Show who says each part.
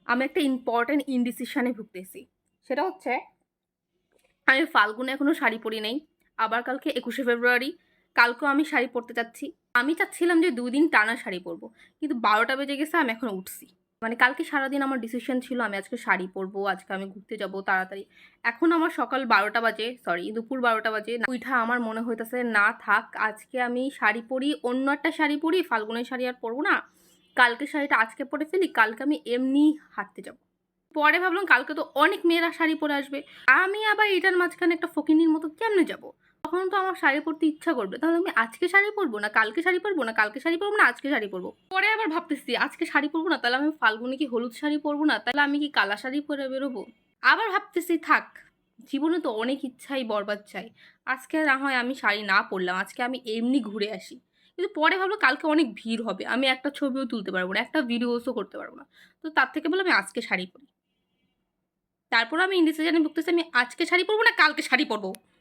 Speaker 1: আমি একটা ইম্পর্ট্যান্ট ইনডিসিশনে ভুগতেছি। সেটা হচ্ছে আমি ফাল্গুনে এখনো শাড়ি পরি নাই। আবার কালকে ২১শে ফেব্রুয়ারি। কালকেও আমি শাড়ি পরতে চাচ্ছি। আমি চাচ্ছিলাম যে ২ দিন টানা শাড়ি পরবো। কিন্তু ১২টা বেজে গেছে, আমি এখনো উঠছি। মানে কালকে সারাদিন আমার ডিসিশন ছিল আমি আজকে শাড়ি পরবো, আজকে আমি ঘুরতে যাবো তাড়াতাড়ি। এখন আমার সকাল ১২টা বাজে, সরি দুপুর ১২টা বাজে। উইঠা আমার মনে হইতেছে না থাক, আজকে আমি শাড়ি পরি, অন্য একটা শাড়ি পরি, ফাল্গুনের শাড়ি আর পরবো না। কালকে শাড়িটা আজকে পরে ফেলি, কালকে আমি এমনি হাঁটতে যাবো। পরে ভাবলাম কালকে তো অনেক মেয়েরা শাড়ি পরে আসবে, আমি আবার এটার মাঝখানে একটা ফকিনীর মতো কেমনে যাব? তখন তো আমার শাড়ি পরতে ইচ্ছা করবে, তাহলে আমি আজকে শাড়ি পরবো না কালকে শাড়ি পরবো, না কালকে শাড়ি পরবো না আজকে শাড়ি পরবো। পরে আবার ভাবতেছি আজকে শাড়ি পরবো না, তাহলে আমি ফাল্গুনে কি হলুদ শাড়ি পরবো না, তাহলে আমি কি কালা শাড়ি পরে বেরোবো? আবার ভাবতেছি থাক, জীবনে তো অনেক ইচ্ছাই বরবাদ চাই। আজকে না হয় আমি শাড়ি না পরলাম, আজকে আমি এমনি ঘুরে আসি। কিন্তু পরে ভাবলো কালকে অনেক ভিড় হবে, আমি একটা ছবিও তুলতে পারবো না, একটা ভিডিওসও করতে পারবো না। তো তার থেকে বলে আমি আজকে শাড়ি পরি। তারপর আমি ইন্ডিসিশনে ভুগতেছি আমি আজকে শাড়ি পরবো না কালকে শাড়ি পরবো।